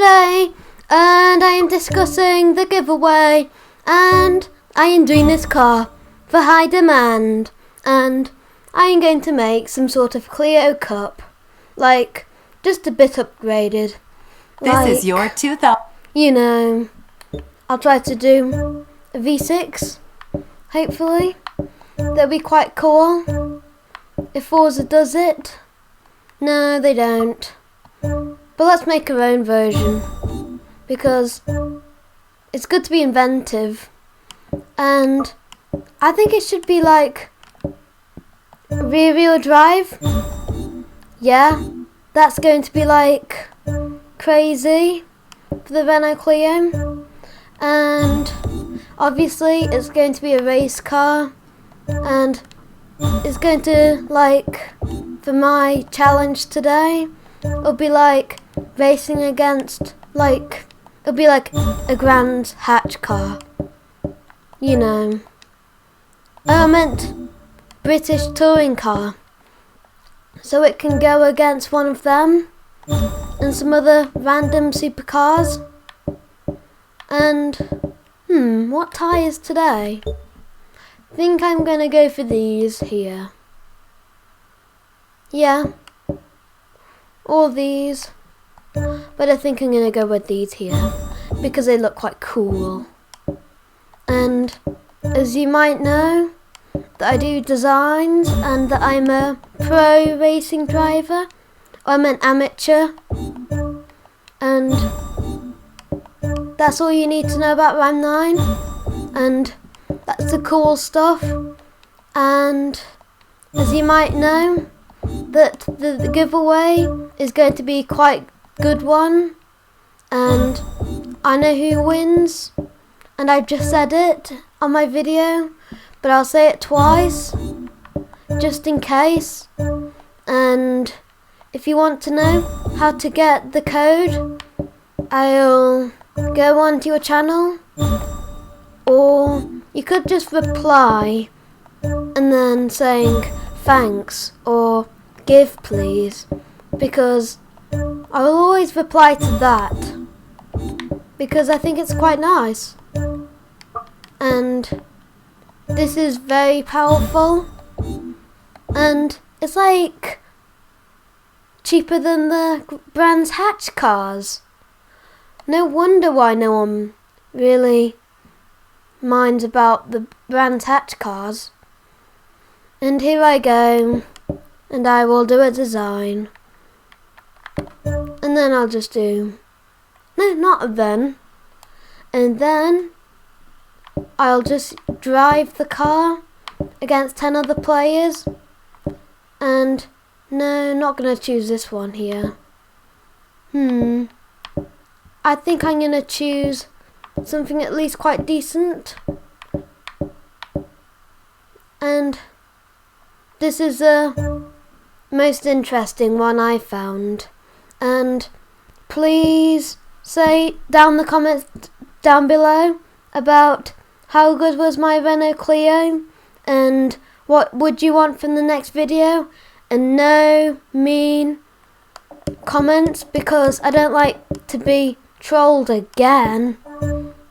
today, and I am discussing the giveaway, and I am doing this car for high demand, and I am going to make some sort of Clio Cup, like just a bit upgraded. This is your 2000. You know, I'll try to do a V6, hopefully. That'll be quite cool if Forza does it. No, they don't. But let's make our own version, because it's good to be inventive, and I think it should be like rear-wheel drive. Yeah, that's going to be like crazy for the Renault Clio, and obviously it's going to be a race car, and it's going to, like, for my challenge today, it'll be like racing against, like, it'll be like a grand hatch car, you know. I meant British touring car, so it can go against one of them and some other random supercars. And what tyres today? I think I'm gonna go for these here. Yeah, all these, but I think I'm gonna go with these here because they look quite cool. And as you might know, that I do designs and that I'm a pro racing driver. I'm an amateur, and that's all you need to know about Ram 9, and that's the cool stuff. And as you might know, that the giveaway is going to be quite good one, and I know who wins, and I've just said it on my video, but I'll say it twice just in case. And if you want to know how to get the code, I'll go onto your channel, or you could just reply and then saying thanks or give please, because I will always reply to that because I think it's quite nice, and this is very powerful, and it's like cheaper than the brand's hatch cars. No wonder why no one really minds about the brand's hatch cars. And here I go, and I will do a design, and then I'll just do, no, not then, and then I'll just drive the car against 10 other players, and no, not going to choose this one here. I think I'm going to choose something at least quite decent, and this is the most interesting one I found. And please say down the comments down below about how good was my Renault Clio, and what would you want from the next video, and no mean comments, because I don't like to be trolled again,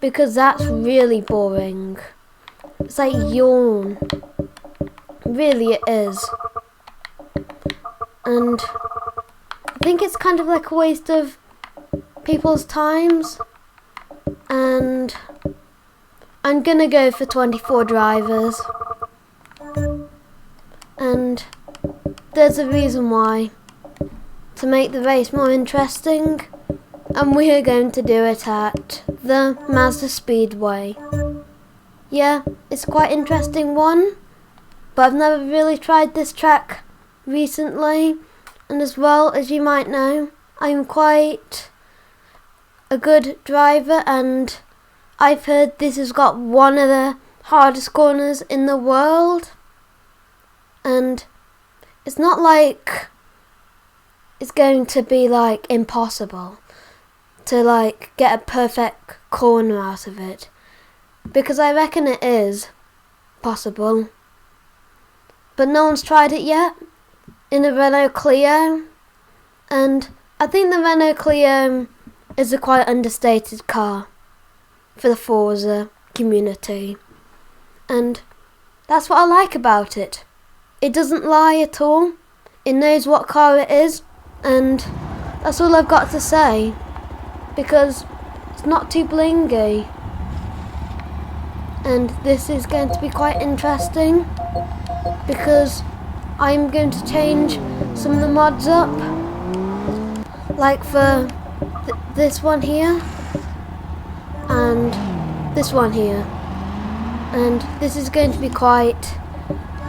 because that's really boring. It's like yawn. Really it is. And I think it's kind of like a waste of people's times, and I'm gonna go for 24 drivers, and there's a reason why. To make the race more interesting, and we are going to do it at the Mazda Speedway. Yeah, it's quite interesting one, but I've never really tried this track recently, and as well as you might know, I'm quite a good driver, and I've heard this has got one of the hardest corners in the world, and it's not like it's going to be like impossible to like get a perfect corner out of it, because I reckon it is possible, but no one's tried it yet in a Renault Clio, and I think the Renault Clio is a quite understated car for the Forza community. And that's what I like about it. It doesn't lie at all. It knows what car it is, and that's all I've got to say, because it's not too blingy. And this is going to be quite interesting, because I'm going to change some of the mods up, like for this one here, and this one here. And this is going to be quite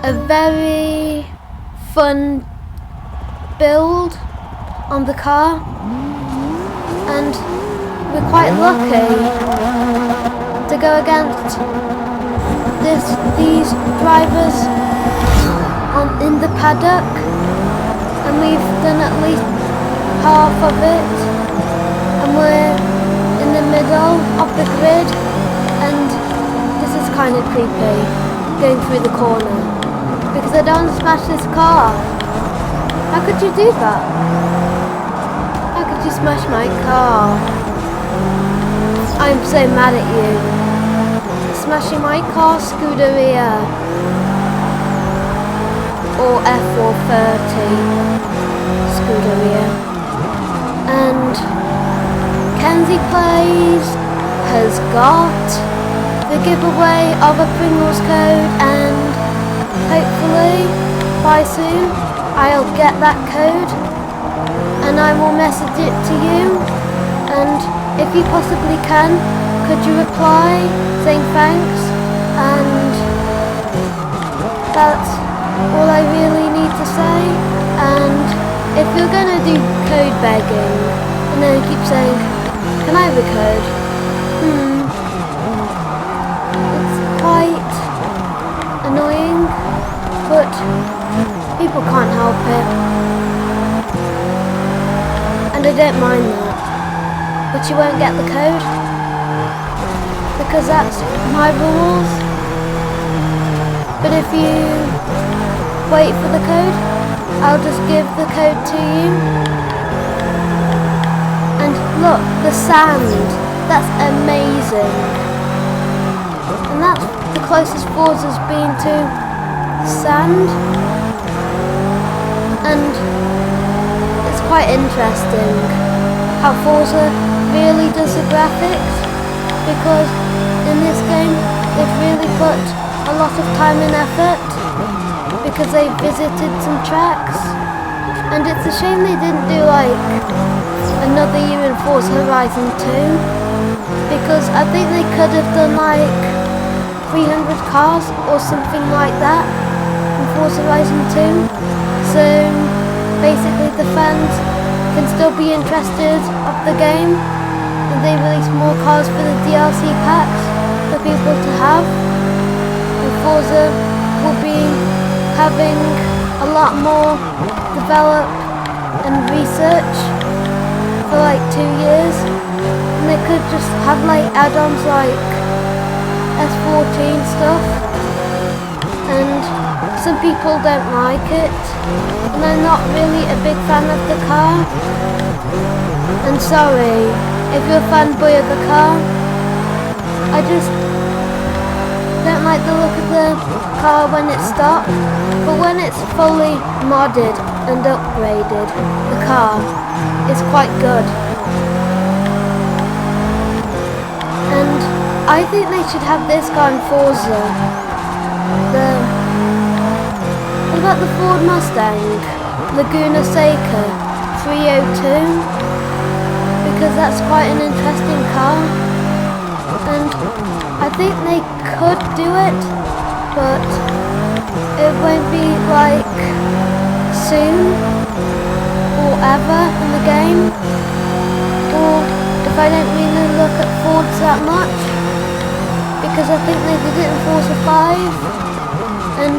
a very fun build on the car, and we're quite lucky to go against these drivers in the paddock, and we've done at least half of it, and we're in the middle of the grid, and this is kind of creepy, going through the corner, because I don't want to smash this car. How could you do that? How could you smash my car? I'm so mad at you. Smashing my car, Scuderia. Or F430 Scuderia. And Kenzie Plays has got the giveaway of a Pringles code, and hopefully by soon I'll get that code and I will message it to you, and if you possibly can, could you reply saying thanks? And that's all I really need to say. And if you're gonna do code begging and then you keep saying, can I have a code? It's quite annoying, but people can't help it. And I don't mind that. But you won't get the code, because that's my rules. But if you wait for the code, I'll just give the code to you. And look, the sand, that's amazing. And that's the closest Forza's been to sand. And it's quite interesting how Forza really does the graphics, because in this game they've really put a lot of time and effort, because they visited some tracks, and it's a shame they didn't do like another year in Forza Horizon 2, because I think they could have done like 300 cars or something like that in Forza Horizon 2, so basically the fans can still be interested of the game, and they release more cars for the DLC packs for people to have. And Forza will be having a lot more develop and research for like 2 years, and they could just have like add-ons like S14 stuff, and some people don't like it, and I'm not really a big fan of the car. And sorry if you're a fanboy of the car, I just don't like the look of the car when it's stock, but when it's fully modded and upgraded, the car is quite good. And I think they should have this car in Forza. What about the Ford Mustang Laguna Seca 302? Because that's quite an interesting car, and I think they could do it, but it won't be like soon or ever in the game, or if I don't really look at Fords that much, because I think they did it in Forza 5, and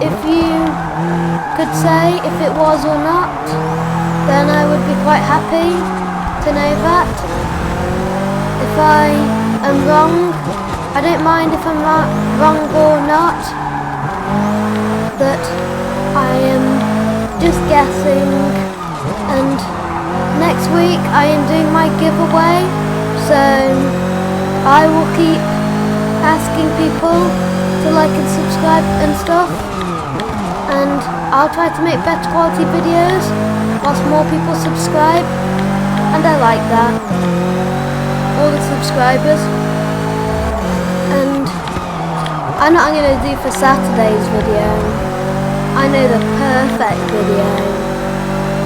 if you could say if it was or not, then I would be quite happy to know that. If I am wrong, I don't mind if I'm wrong or not, that I am just guessing, and next week I am doing my giveaway, so I will keep asking people to like and subscribe and stuff, and I'll try to make better quality videos whilst more people subscribe, and I like that, all the subscribers. And I know what I'm going to do for Saturday's video. I know the perfect video.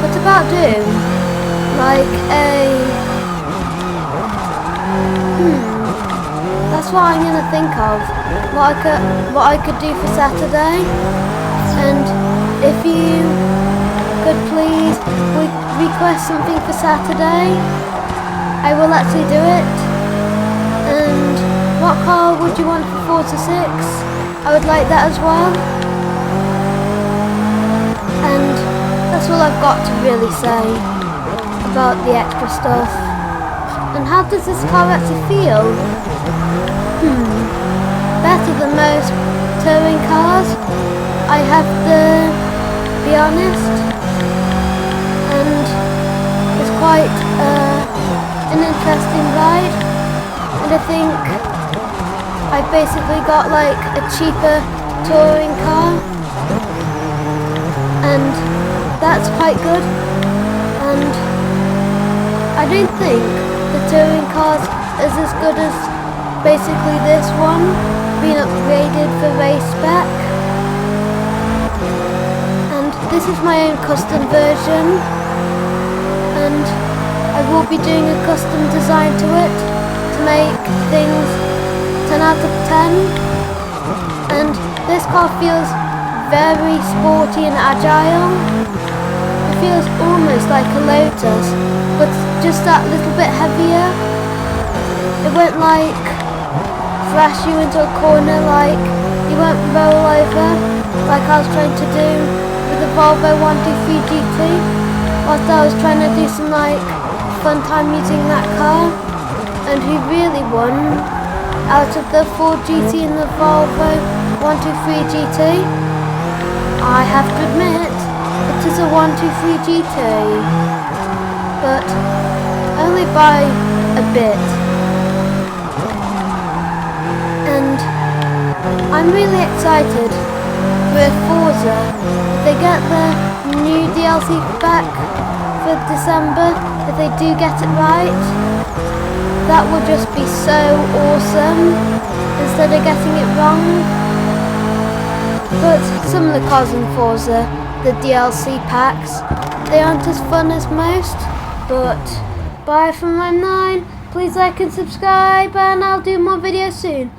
What about doing like that's what I'm going to think of, what I could do for Saturday. And if you could please request something for Saturday, I will actually do it. And what car would you want for Forza 6? I would like that as well. And that's all I've got to really say about the extra stuff. And how does this car actually feel? Better than most touring cars, I have to be honest. And it's quite an interesting ride. And I think I've basically got like a cheaper touring car, and that's quite good. And I don't think the touring cars is as good as basically this one being upgraded for race spec. And this is my own custom version, and I will be doing a custom design to it to make things 10 out of 10. And this car feels very sporty and agile. It feels almost like a Lotus, but just that little bit heavier. It won't like flash you into a corner, like you won't roll over like I was trying to do with the Volvo 123 GT, whilst I was trying to do some like fun time using that car. And who really won out of the Ford GT and the Volvo 123 GT? I have to admit, it is a 123 GT, but only by a bit. And I'm really excited for Forza. If they get the new DLC back for December, if they do get it right, that would just be so awesome, instead of getting it wrong. But some of the cars in Forza, the DLC packs, they aren't as fun as most. But bye from Rem9, please like and subscribe, and I'll do more videos soon.